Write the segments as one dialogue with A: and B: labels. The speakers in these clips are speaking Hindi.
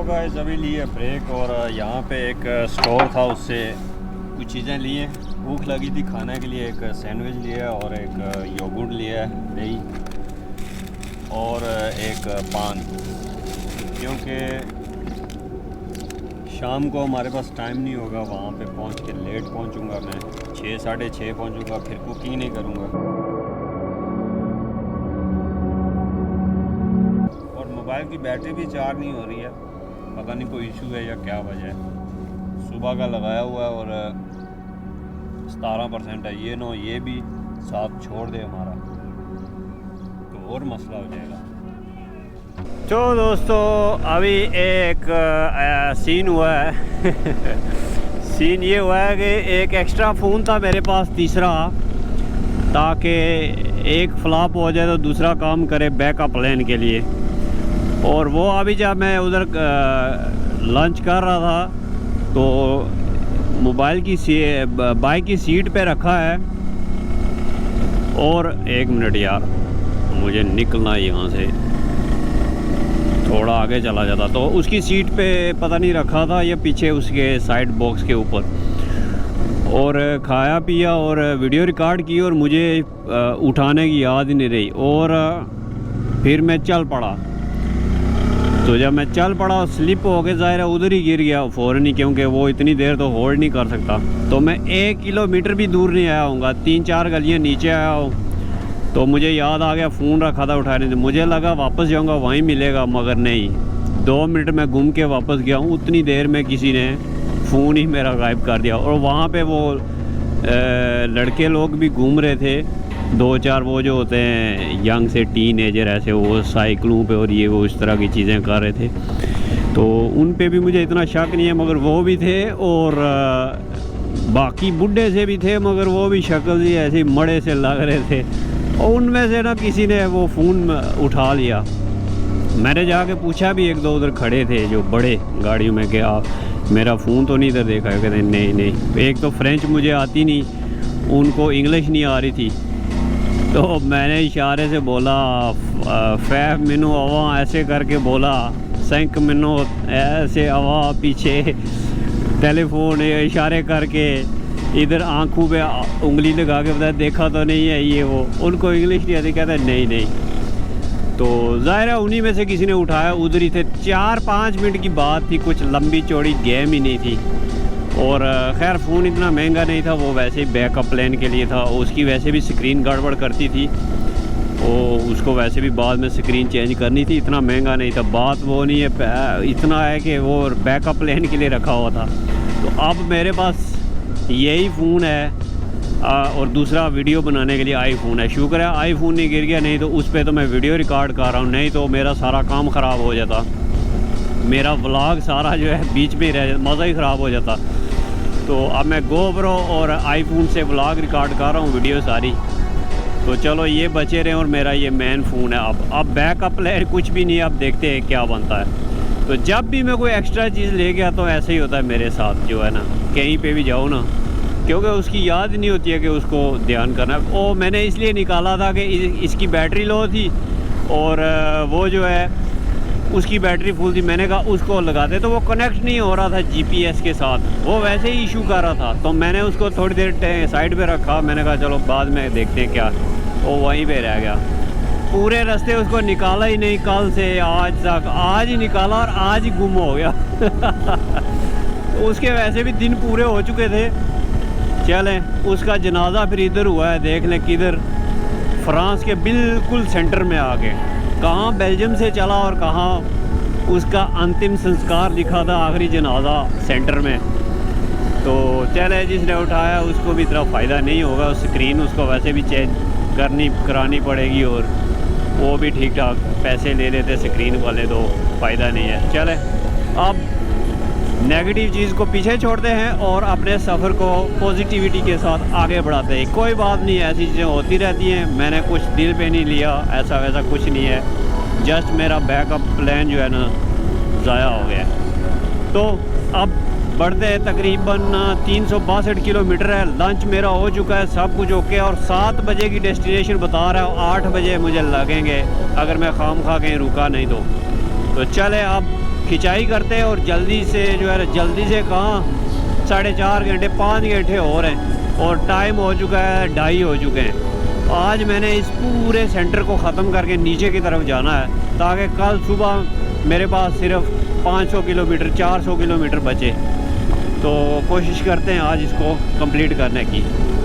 A: गाइस अभी लिए ब्रेक और यहाँ पे एक स्टोर था, उससे कुछ चीज़ें लिए। भूख लगी थी खाने के लिए, एक सैंडविच लिया और एक योगर्ट लिया, दही और एक पान, क्योंकि शाम को हमारे पास टाइम नहीं होगा। वहाँ पे पहुँच के लेट पहुँचूँगा मैं, 6 साढ़े 6 पहुँचूँगा, फिर कुकिंग नहीं करूँगा। मोबाइल की बैटरी भी चार्ज नहीं हो रही है, पता नहीं कोई इशू है या क्या वजह है। सुबह का लगाया हुआ है और 17% है। ये नो ये भी साथ छोड़ दे हमारा तो और मसला हो जाएगा। तो दोस्तों अभी एक सीन हुआ है सीन ये हुआ है कि एक एक्स्ट्रा फ़ोन था मेरे पास, तीसरा, ताकि एक फ्लॉप हो जाए तो दूसरा काम करे बैकअप प्लान के लिए। और वो अभी जब मैं उधर लंच कर रहा था तो मोबाइल की बाइक की सीट पे रखा है। और एक मिनट यार, मुझे निकलना है यहाँ से, थोड़ा आगे चला जाता तो उसकी सीट पे पता नहीं रखा था या पीछे उसके साइड बॉक्स के ऊपर। और खाया पिया और वीडियो रिकॉर्ड की और मुझे उठाने की याद ही नहीं रही और फिर मैं चल पड़ा। तो जब मैं चल पड़ा और स्लिप हो के ज़ाहिर है उधर ही गिर गया फ़ौरन ही, क्योंकि वो इतनी देर तो होल्ड नहीं कर सकता। तो मैं 1 किलोमीटर भी दूर नहीं आया हूँगा, 3-4 गलियाँ नीचे आया हूँ। तो मुझे याद आ गया फ़ोन रखा था उठाने से, मुझे लगा वापस जाऊँगा वहीं मिलेगा, मगर नहीं। 2 मिनट में घूम के वापस गया हूँ, उतनी देर में किसी ने फ़ोन ही मेरा गायब कर दिया। और वहाँ पर वो लड़के लोग भी घूम रहे थे, 2-4 वो जो होते हैं यंग से टीनेजर ऐसे, वो साइकिलों पे और ये वो इस तरह की चीज़ें कर रहे थे। तो उन पे भी मुझे इतना शक नहीं है, मगर वो भी थे। और बाकी बुढ़े से भी थे, मगर वो भी शक्ल ही ऐसे मड़े से लग रहे थे। और उनमें से ना किसी ने वो फ़ोन उठा लिया। मैंने जाके पूछा भी, 1-2 उधर खड़े थे जो बड़े गाड़ियों में, कि मेरा फ़ोन तो नहीं इधर देखा है? कहते नहीं। एक तो फ्रेंच मुझे आती नहीं, उनको इंग्लिश नहीं आ रही थी। तो मैंने इशारे से बोला फैफ मिनू अवा, ऐसे करके बोला, सेंक मिनू ऐसे अवा, पीछे टेलीफोन इशारे करके इधर आंखों पे उंगली लगा के बताया देखा तो नहीं है ये वो। उनको इंग्लिश नहीं आती, कहते नहीं। तो ज़ाहिर है उन्हीं में से किसी ने उठाया, उधर ही थे। 4-5 मिनट की बात थी, कुछ लंबी चौड़ी गेम ही नहीं थी। और ख़ैर फ़ोन इतना महंगा नहीं था, वो वैसे ही बैकअप प्लान के लिए था। उसकी वैसे भी स्क्रीन गड़बड़ करती थी, और उसको वैसे भी बाद में स्क्रीन चेंज करनी थी, इतना महंगा नहीं था। बात वो नहीं है, इतना है कि वो बैकअप प्लान के लिए रखा हुआ था। तो अब मेरे पास यही फ़ोन है और दूसरा वीडियो बनाने के लिए आईफोन है। शुक्र है आईफोन नहीं गिर गया, नहीं तो उस पर तो मैं वीडियो रिकॉर्ड कर रहा हूँ, नहीं तो मेरा सारा काम ख़राब हो जाता, मेरा व्लॉग सारा जो है बीच में रह, मज़ा ही ख़राब हो जाता। तो अब मैं गोप्रो और आईफोन से व्लॉग रिकॉर्ड कर रहा हूँ, वीडियो सारी। तो चलो ये बचे रहे और मेरा ये मेन फ़ोन है। अब बैकअप प्लान कुछ भी नहीं है, अब देखते हैं क्या बनता है। तो जब भी मैं कोई एक्स्ट्रा चीज़ ले गया तो ऐसे ही होता है मेरे साथ, जो है ना, कहीं पे भी जाओ ना, क्योंकि उसकी याद नहीं होती है कि उसको ध्यान करना। वो मैंने इसलिए निकाला था कि इसकी बैटरी लो थी और वो जो है उसकी बैटरी फुल थी। मैंने कहा उसको लगाते, तो वो कनेक्ट नहीं हो रहा था जीपीएस के साथ, वो वैसे ही इशू कर रहा था। तो मैंने उसको थोड़ी देर साइड पे रखा, मैंने कहा चलो बाद में देखते हैं क्या। वो वहीं पे रह गया, पूरे रास्ते उसको निकाला ही नहीं, कल से आज तक। आज ही निकाला और आज ही गुम हो गया उसके वैसे भी दिन पूरे हो चुके थे। चलें, उसका जनाजा फिर इधर हुआ है, देख लें किधर, फ्रांस के बिल्कुल सेंटर में आ गए। कहाँ बेल्जियम से चला और कहाँ उसका अंतिम संस्कार लिखा था, आखिरी जनाजा सेंटर में। तो चले, जिसने उठाया उसको भी इतना फ़ायदा नहीं होगा, स्क्रीन उसको वैसे भी चेंज करानी पड़ेगी और वो भी ठीक ठाक पैसे ले लेते स्क्रीन वाले, तो फ़ायदा नहीं है। चले, अब नेगेटिव चीज़ को पीछे छोड़ते हैं और अपने सफ़र को पॉजिटिविटी के साथ आगे बढ़ाते हैं। कोई बात नहीं, ऐसी चीज़ें होती रहती हैं, मैंने कुछ दिल पे नहीं लिया, ऐसा वैसा कुछ नहीं है, जस्ट मेरा बैकअप प्लान जो है ना ज़ाया हो गया। तो अब बढ़ते हैं, तकरीबन 362 किलोमीटर है। लंच मेरा हो चुका है, सब कुछ ओके, और 7 बजे की डेस्टिनेशन बता रहा है, 8 बजे मुझे लगेंगे अगर मैं खाम खा कहीं रुका नहीं तो चले अब खिंचाई करते हैं और जल्दी से जो है जल्दी से कहाँ 4.5 घंटे 5 घंटे हो रहे हैं और टाइम हो चुका है 2:30 हो चुके हैं। आज मैंने इस पूरे सेंटर को ख़त्म करके नीचे की तरफ जाना है ताकि कल सुबह मेरे पास सिर्फ 500 किलोमीटर 400 किलोमीटर बचे। तो कोशिश करते हैं आज इसको कंप्लीट करने की।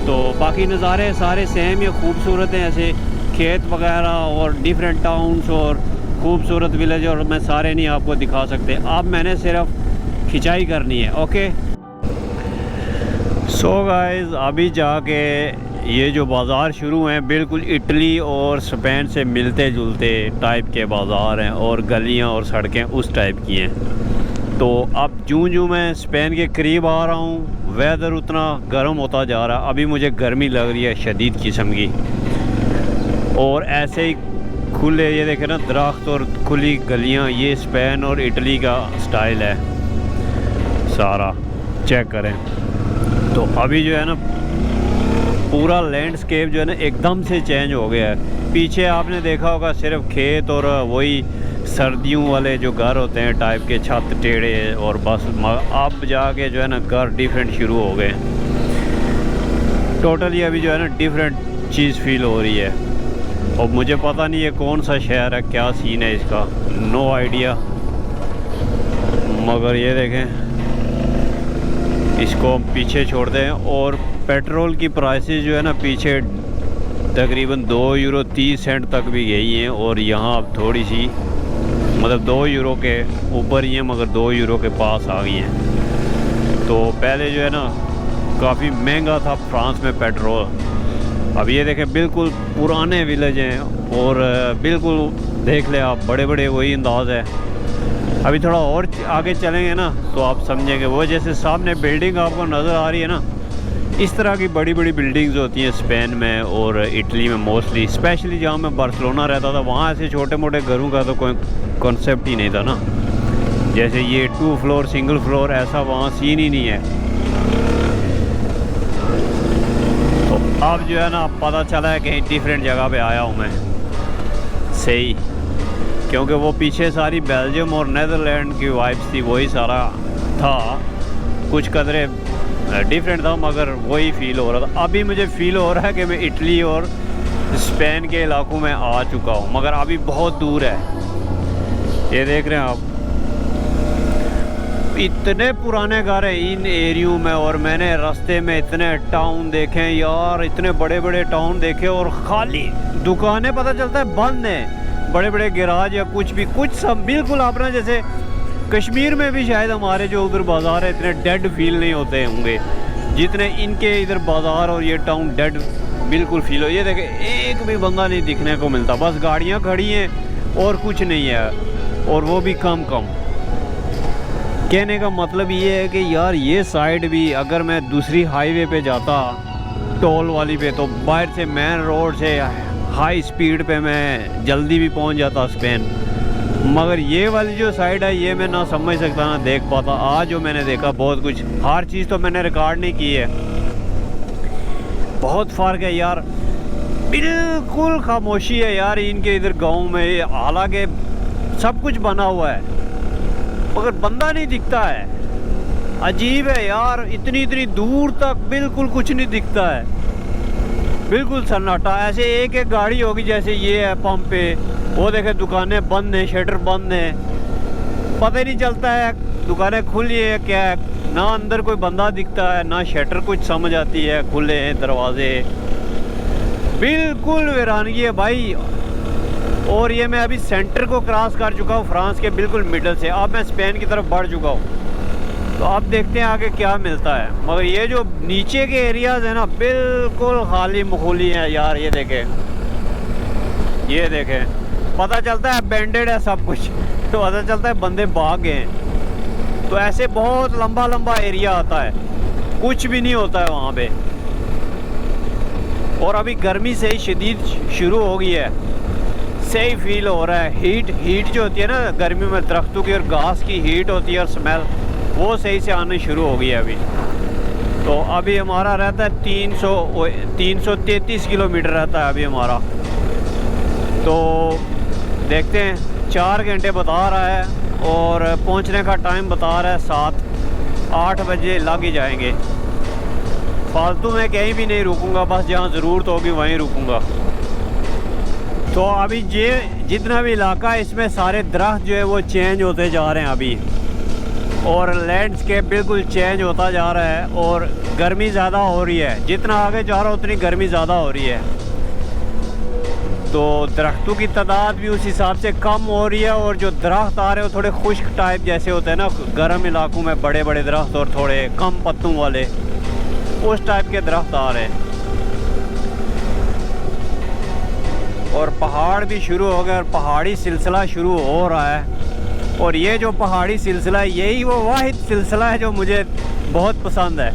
A: तो बाकी नज़ारे सारे सेम या खूबसूरत हैं, ऐसे खेत वगैरह और डिफरेंट टाउन्स और खूबसूरत विलेज, और मैं सारे नहीं आपको दिखा सकते। अब मैंने सिर्फ खिंचाई करनी है। ओके सो गाइस, अभी जाके ये जो बाज़ार शुरू हैं बिल्कुल इटली और स्पेन से मिलते जुलते टाइप के बाज़ार हैं और गलियां और सड़कें उस टाइप की हैं। तो अब जूं मैं स्पेन के करीब आ रहा हूँ वेदर उतना गर्म होता जा रहा है। अभी मुझे गर्मी लग रही है शदीद किस्म की, और ऐसे ही खुले ये देखें ना दरख्त और खुली गलियाँ, ये स्पेन और इटली का स्टाइल है सारा, चेक करें। तो अभी जो है ना पूरा लैंडस्केप जो है ना एकदम से चेंज हो गया है। पीछे आपने देखा होगा सिर्फ खेत और वही सर्दियों वाले जो घर होते हैं टाइप के, छत टेढ़े और बस। अब जाके जो है ना घर डिफरेंट शुरू हो गए, टोटली अभी जो है ना डिफरेंट चीज़ फील हो रही है। और मुझे पता नहीं है कौन सा शहर है, क्या सीन है इसका, नो आइडिया। मगर ये देखें, इसको हम पीछे छोड़ दें। और पेट्रोल की प्राइसेस जो है ना पीछे तकरीबन 2 यूरो 30 सेंट तक भी गई हैं, और यहाँ अब थोड़ी सी मतलब 2 यूरो के ऊपर ही है, मगर 2 यूरो के पास आ गई हैं। तो पहले जो है ना काफ़ी महंगा था फ्रांस में पेट्रोल। अब ये देखें बिल्कुल पुराने विलेज हैं और बिल्कुल देख ले आप बड़े बड़े वही अंदाज़ है। अभी थोड़ा और आगे चलेंगे ना तो आप समझेंगे। वो जैसे सामने बिल्डिंग आपको नज़र आ रही है ना, इस तरह की बड़ी बड़ी बिल्डिंग्स होती हैं स्पेन में और इटली में मोस्टली। स्पेशली जहाँ मैं बार्सिलोना रहता था वहाँ ऐसे छोटे मोटे घरों का तो कोई कॉन्सेप्ट ही नहीं था ना। जैसे ये 2 फ्लोर सिंगल फ्लोर ऐसा वहाँ सीन ही नहीं है। तो अब जो है ना पता चला है कहीं डिफरेंट जगह पे आया हूँ मैं सही, क्योंकि वो पीछे सारी बेल्जियम और नेदरलैंड की वाइब्स थी, वही सारा था। कुछ कदरे डिफरेंट था मगर वही फील हो रहा था। अभी मुझे फील हो रहा है कि मैं इटली और स्पेन के इलाकों में आ चुका हूँ, मगर अभी बहुत दूर है। ये देख रहे हैं आप, इतने पुराने घर हैं इन एरियो में, और मैंने रास्ते में इतने टाउन देखे यार, इतने बड़े बड़े टाउन देखे, और खाली दुकानें पता चलता है बंद हैं, बड़े बड़े गैराज या कुछ भी, कुछ सब बिल्कुल अपना जैसे कश्मीर में भी शायद हमारे जो उधर बाज़ार है इतने डेड फील नहीं होते होंगे जितने इनके इधर बाज़ार और ये टाउन डेड बिल्कुल फील हो। ये देखे एक भी बंदा नहीं दिखने को मिलता, बस गाड़ियाँ खड़ी हैं और कुछ नहीं है, और वो भी कम कम। कहने का मतलब ये है कि यार ये साइड भी अगर मैं दूसरी हाईवे पे जाता टोल वाली पे, तो बाहर से मेन रोड से हाई स्पीड पे मैं जल्दी भी पहुंच जाता स्पेन। मगर ये वाली जो साइड है ये मैं ना समझ सकता ना देख पाता। आज जो मैंने देखा बहुत कुछ, हर चीज़ तो मैंने रिकॉर्ड नहीं की है, बहुत फ़र्क है यार, बिल्कुल खामोशी है यार इनके इधर गाँव में। हालांकि सब कुछ बना हुआ है मगर बंदा नहीं दिखता है, अजीब है यार। इतनी इतनी दूर तक बिल्कुल कुछ नहीं दिखता है, बिल्कुल सन्नाटा। ऐसे एक एक गाड़ी होगी, जैसे ये है पंप पे, वो देखे दुकानें बंद हैं, शटर बंद हैं, पता ही नहीं चलता है दुकानें खुली है क्या है, ना अंदर कोई बंदा दिखता है ना शटर कुछ समझ आती है, खुले हैं दरवाजे, बिल्कुल वीरानगी है भाई। और ये मैं अभी सेंटर को क्रॉस कर चुका हूँ फ्रांस के बिल्कुल मिडल से, अब मैं स्पेन की तरफ बढ़ चुका हूँ। तो अब देखते हैं आगे क्या मिलता है। मगर ये जो नीचे के एरियाज़ है ना बिल्कुल खाली मखूली हैं यार। ये देखें पता चलता है बैंडेड है सब कुछ, तो पता चलता है बंदे भाग गए हैं। तो ऐसे बहुत लंबा लंबा एरिया आता है, कुछ भी नहीं होता है वहाँ पे। और अभी गर्मी से ही शदीद शुरू हो गई है, सही फील हो रहा है। हीट जो होती है ना गर्मी में, दरख्तों की और घास की हीट होती है और स्मेल, वो सही से आने शुरू हो गई है अभी। तो अभी हमारा रहता है 333 किलोमीटर रहता है अभी हमारा। तो देखते हैं, 4 घंटे बता रहा है, और पहुंचने का टाइम बता रहा है 7-8 बजे लग ही जाएंगे। फालतू में कहीं भी नहीं रुकूंगा, बस जहाँ ज़रूरत होगी वहीं रुकूंगा। तो अभी ये जितना भी इलाका है इसमें सारे दरख्त जो है वो चेंज होते जा रहे हैं अभी, और लैंडस्केप बिल्कुल चेंज होता जा रहा है और गर्मी ज़्यादा हो रही है। जितना आगे जा रहा है उतनी गर्मी ज़्यादा हो रही है। तो दरख्तों की तादाद भी उस हिसाब से कम हो रही है, और जो दरख्त आ रहे हैं वो थोड़े खुश्क टाइप जैसे होते हैं ना, गर्म इलाकों में बड़े बड़े दरख्त और थोड़े कम पत्तों वाले, उस टाइप के दरख्त आ रहे हैं। और पहाड़ भी शुरू हो गए और पहाड़ी सिलसिला शुरू हो रहा है। और ये जो पहाड़ी सिलसिला है यही वो वाहिद सिलसिला है जो मुझे बहुत पसंद है।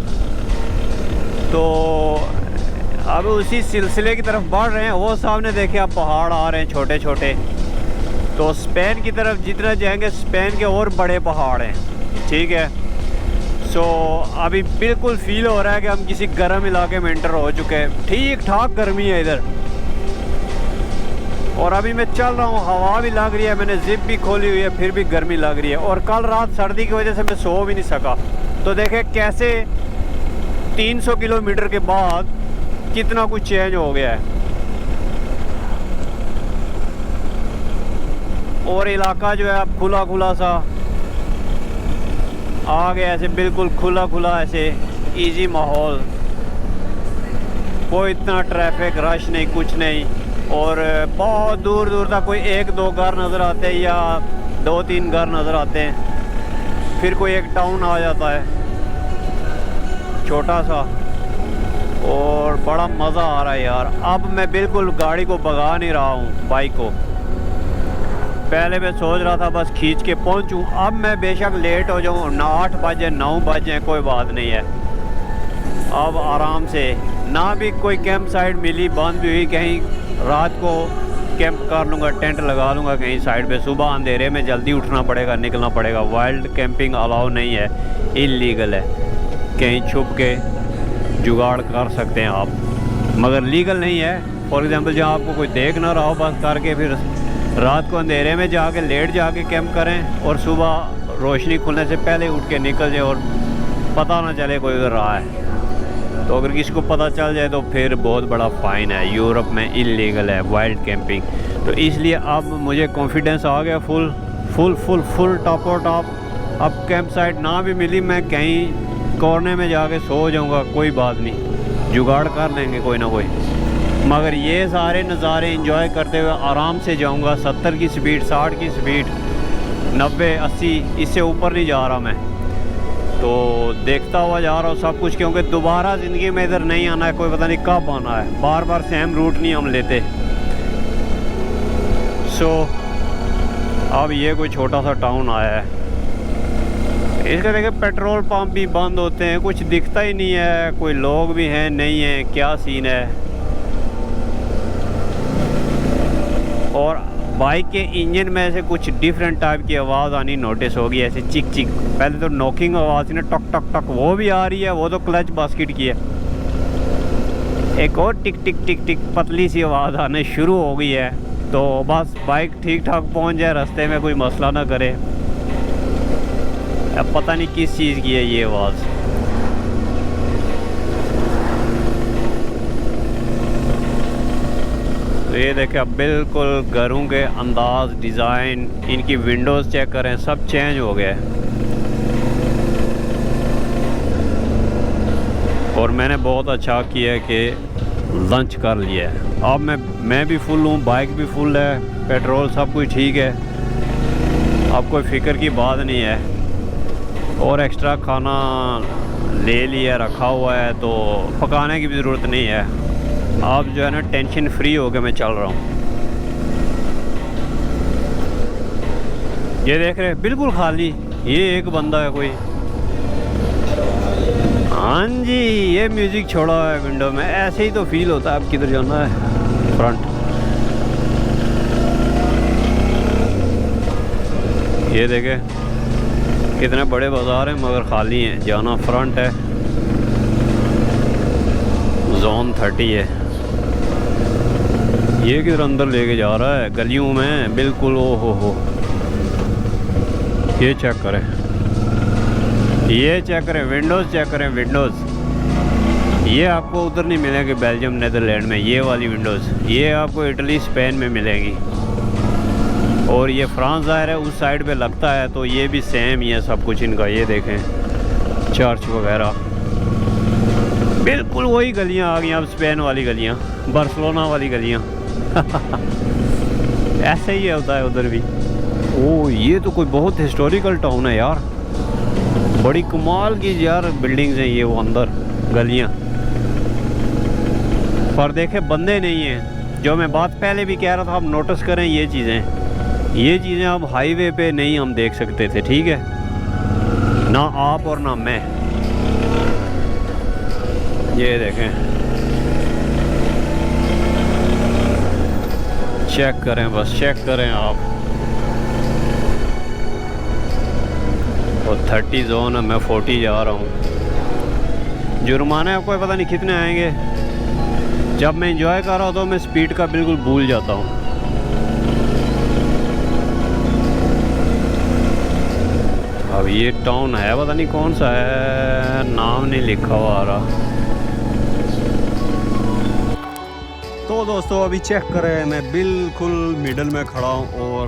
A: तो अब उसी सिलसिले की तरफ बढ़ रहे हैं। वो सामने देखे आप पहाड़ आ रहे हैं छोटे छोटे। तो स्पेन की तरफ जितना जाएंगे स्पेन के और बड़े पहाड़ हैं, ठीक है। सो अभी बिल्कुल फील हो रहा है कि हम किसी गर्म इलाके में एंटर हो चुके हैं। ठीक ठाक गर्मी है इधर। और अभी मैं चल रहा हूँ, हवा भी लग रही है, मैंने जिप भी खोली हुई है, फिर भी गर्मी लग रही है। और कल रात सर्दी की वजह से मैं सो भी नहीं सका। तो देखे कैसे 300 किलोमीटर के बाद कितना कुछ चेंज हो गया है। और इलाका जो है अब खुला खुला सा आ गया, ऐसे बिल्कुल खुला खुला, ऐसे इजी माहौल, कोई इतना ट्रैफिक रश नहीं, कुछ नहीं। और बहुत दूर दूर तक कोई 1-2 घर नज़र आते हैं या 2-3 घर नज़र आते हैं। फिर कोई एक टाउन आ जाता है छोटा सा, और बड़ा मज़ा आ रहा है यार। अब मैं बिल्कुल गाड़ी को भगा नहीं रहा हूँ, बाइक को। पहले मैं सोच रहा था बस खींच के पहुँचूँ, अब मैं बेशक लेट हो जाऊँ, 8 बजे 9 बजे कोई बात नहीं है। अब आराम से, ना भी कोई कैंप साइट मिली, बंद भी हुई, कहीं रात को कैंप कर लूँगा, टेंट लगा लूँगा कहीं साइड पे। सुबह अंधेरे में जल्दी उठना पड़ेगा, निकलना पड़ेगा। वाइल्ड कैंपिंग अलाउ नहीं है, इलीगल है। कहीं छुप के जुगाड़ कर सकते हैं आप, मगर लीगल नहीं है। फॉर एग्ज़ाम्पल जहाँ आपको कोई देख ना रहा हो, बस करके फिर रात को अंधेरे में जाके लेट जाके कैंप करें, और सुबह रोशनी खुलने से पहले उठ के निकल जाए और पता ना चले कोई उधर रहा है। तो अगर किसी को पता चल जाए तो फिर बहुत बड़ा फ़ाइन है। यूरोप में इलीगल है वाइल्ड कैंपिंग। तो इसलिए अब मुझे कॉन्फिडेंस आ गया full full full full top और टॉप। अब कैंप साइट ना भी मिली, मैं कहीं कोने में जाके सो जाऊंगा, कोई बात नहीं, जुगाड़ कर लेंगे कोई ना कोई। मगर ये सारे नज़ारे एंजॉय करते हुए आराम से जाऊंगा। 70 की स्पीड, 60 की स्पीड, 90, 80, इससे ऊपर नहीं जा रहा मैं। तो देखता हुआ जा रहा हूँ सब कुछ, क्योंकि दोबारा ज़िंदगी में इधर नहीं आना है, कोई पता नहीं कब आना है। बार बार सेम रूट नहीं हम लेते। सो अब ये कोई छोटा सा टाउन आया है। इसका देखिए पेट्रोल पंप भी बंद होते हैं, कुछ दिखता ही नहीं है, कोई लोग भी हैं नहीं है, क्या सीन है। और बाइक के इंजन में से कुछ डिफरेंट टाइप की आवाज़ आनी नोटिस होगी, ऐसे चिक चिक। पहले तो नॉकिंग आवाज़ थी ना, टक टक टक, वो भी आ रही है, वो तो क्लच बास्केट की है। एक और टिक टिक टिक टिक पतली सी आवाज़ आने शुरू हो गई है। तो बस बाइक ठीक ठाक पहुंच जाए, रास्ते में कोई मसला ना करे। अब पता नहीं किस चीज़ की है ये आवाज़। तो ये देखें, अब बिल्कुल घरों के अंदाज, डिज़ाइन, इनकी विंडोज़ चेक करें, सब चेंज हो गया है। और मैंने बहुत अच्छा किया है कि लंच कर लिया है। अब मैं भी फुल हूँ, बाइक भी फुल है, पेट्रोल सब कुछ ठीक है, अब कोई फ़िक्र की बात नहीं है। और एक्स्ट्रा खाना ले लिया, रखा हुआ है, तो पकाने की भी ज़रूरत नहीं है। अब जो है ना टेंशन फ्री हो के मैं चल रहा हूँ। ये देख रहे हैं बिल्कुल खाली, ये एक बंदा है कोई। हाँ जी, ये म्यूज़िक छोड़ा है विंडो में, ऐसे ही तो फील होता है। अब किधर जाना है? फ्रंट। ये देखे कितने बड़े बाज़ार हैं मगर खाली हैं। जाना फ्रंट है, जोन 30 है। ये किधर अंदर लेके जा रहा है? गलियों में बिल्कुल। ओ हो, ये चेक करें, ये चेक करें, विंडोज़ चेक करें, विंडोज़ ये आपको उधर नहीं मिलेंगे बेल्जियम नेदरलैंड में, ये वाली विंडोज़ ये आपको इटली स्पेन में मिलेगी। और ये फ्रांस ज़ाहिर है उस साइड पे लगता है, तो ये भी सेम ही है सब कुछ इनका। ये देखें चर्च वगैरह, बिल्कुल वही गलियां आ गई अब, स्पेन वाली गलियां, बार्सिलोना वाली गलियां ऐसे ही होता है उधर भी। ओह ये तो कोई बहुत हिस्टोरिकल टाउन है यार, बड़ी कमाल की यार बिल्डिंग्स हैं ये, वो अंदर गलियां पर देखे बंदे नहीं हैं। जो मैं बात पहले भी कह रहा था, आप नोटिस करें ये चीज़ें अब हाईवे पे नहीं हम देख सकते थे, ठीक है ना आप और ना मैं। ये देखें, चेक करें, बस चेक करें आप। और 30 जोन है, मैं 40 जा रहा हूँ। जुर्माने आपको पता नहीं कितने आएंगे। जब मैं इंजॉय कर रहा होता हूँ मैं स्पीड का बिल्कुल भूल जाता हूँ। अब ये टाउन है, पता नहीं कौन सा है, नाम नहीं लिखा हुआ आ रहा। तो दोस्तों अभी चेक करें, मैं बिल्कुल मिडल में खड़ा हूँ और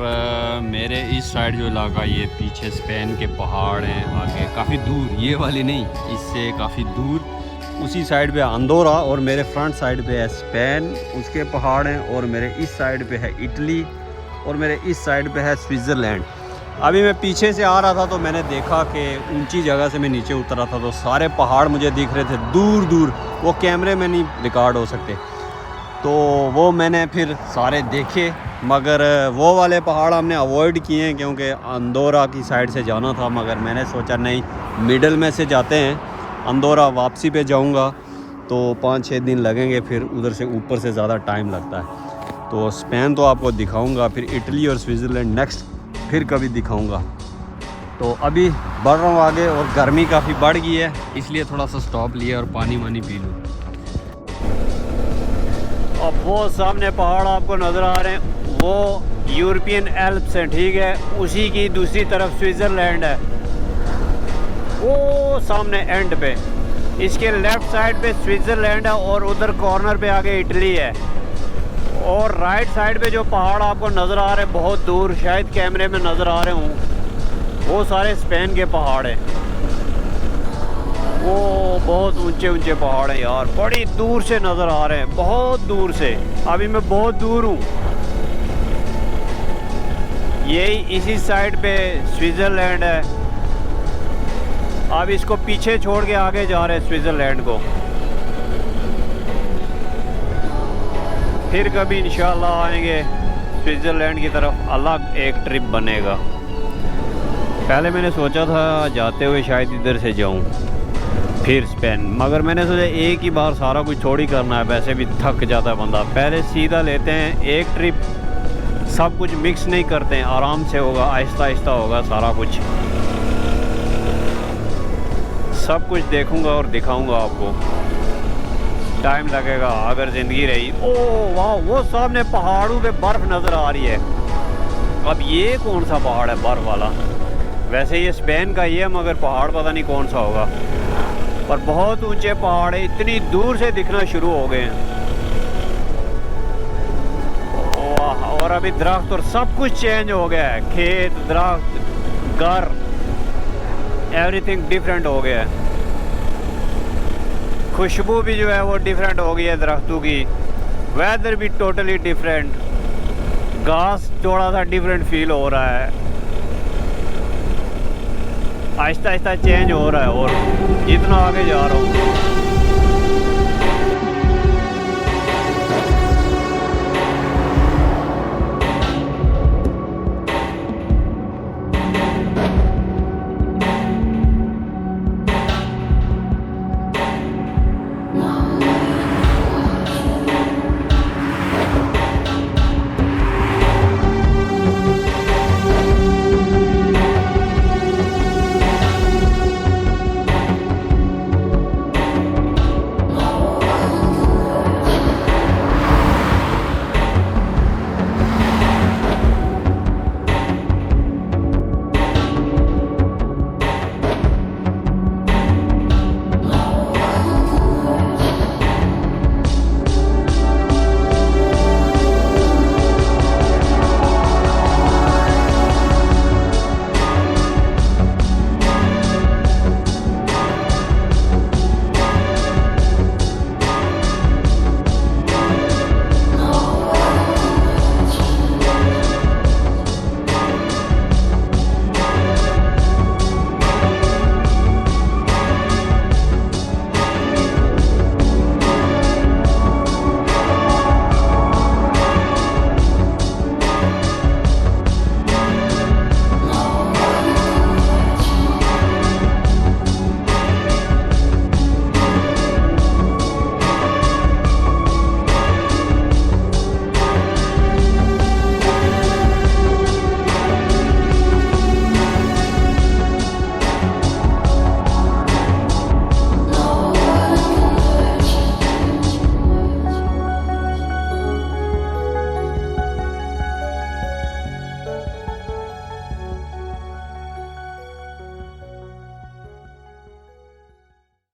A: मेरे इस साइड जो इलाका, ये पीछे स्पेन के पहाड़ हैं, आगे काफ़ी दूर, ये वाली नहीं, इससे काफ़ी दूर उसी साइड पे अंदोरा, और मेरे फ्रंट साइड पे है स्पेन, उसके पहाड़ हैं, और मेरे इस साइड पे है इटली, और मेरे इस साइड पे है स्विट्ज़रलैंड। अभी मैं पीछे से आ रहा था तो मैंने देखा कि ऊंची जगह से मैं नीचे उतरा था तो सारे पहाड़ मुझे दिख रहे थे दूर दूर, वो कैमरे में नहीं रिकॉर्ड हो सकते, तो वो मैंने फिर सारे देखे, मगर वो वाले पहाड़ हमने अवॉइड किए हैं क्योंकि अंदोरा की साइड से जाना था। मगर मैंने सोचा नहीं, मिडल में से जाते हैं, अंदोरा वापसी पे जाऊंगा तो 5-6 दिन लगेंगे, फिर उधर से ऊपर से ज़्यादा टाइम लगता है। तो स्पेन तो आपको दिखाऊंगा, फिर इटली और स्विट्ज़रलैंड नेक्स्ट फिर कभी दिखाऊंगा। तो अभी बढ़ रहा हूँ आगे, और गर्मी काफ़ी बढ़ गई है, इसलिए थोड़ा सा स्टॉप लिया और पानी वानी पी लूँ। अब वो सामने पहाड़ आपको नज़र आ रहे हैं, वो यूरोपियन एल्प्स हैं, ठीक है, उसी की दूसरी तरफ स्विट्ज़रलैंड है, वो सामने एंड पे। इसके लेफ़्ट साइड पे स्विट्ज़रलैंड है और उधर कॉर्नर पे आगे इटली है। और राइट साइड पे जो पहाड़ आपको नज़र आ रहे हैं बहुत दूर, शायद कैमरे में नज़र आ रहे हों, वो सारे स्पेन के पहाड़ हैं। वो बहुत ऊंचे ऊंचे पहाड़ हैं यार, बड़ी दूर से नज़र आ रहे हैं, बहुत दूर से। अभी मैं बहुत दूर हूँ, यही इसी साइड पे स्विट्ज़रलैंड है। अब इसको पीछे छोड़ के आगे जा रहे हैं स्विट्ज़रलैंड को, फिर कभी इंशाल्लाह आएंगे स्विट्ज़रलैंड की तरफ, अलग एक ट्रिप बनेगा। पहले मैंने सोचा था जाते हुए शायद इधर से जाऊं फिर स्पेन, मगर मैंने सोचा एक ही बार सारा कुछ थोड़ी करना है, वैसे भी थक जाता है बंदा। पहले सीधा लेते हैं एक ट्रिप, सब कुछ मिक्स नहीं करते हैं, आराम से होगा, आहिस्ता आहिस्ता होगा सारा कुछ। सब कुछ देखूंगा और दिखाऊंगा आपको, टाइम लगेगा अगर ज़िंदगी रही। ओह वाह, वो सामने पहाड़ों पे बर्फ़ नज़र आ रही है। अब ये कौन सा पहाड़ है बर्फ़ वाला? वैसे ये स्पेन का ही है, मगर पहाड़ पता नहीं कौन सा होगा, पर बहुत ऊंचे पहाड़ है, इतनी दूर से दिखना शुरू हो गए हैं। वाह, और अभी दरख्त और सब कुछ चेंज हो गया है, खेत, दरख्त, घर, एवरीथिंग डिफरेंट हो गया है। खुशबू भी जो है वो डिफरेंट हो गई है दरख्तों की, वेदर भी टोटली डिफरेंट, घास थोड़ा सा डिफरेंट फील हो रहा है, आहिस्ता आहिस्ता चेंज हो रहा है। और जितना आगे जा रहा हूँ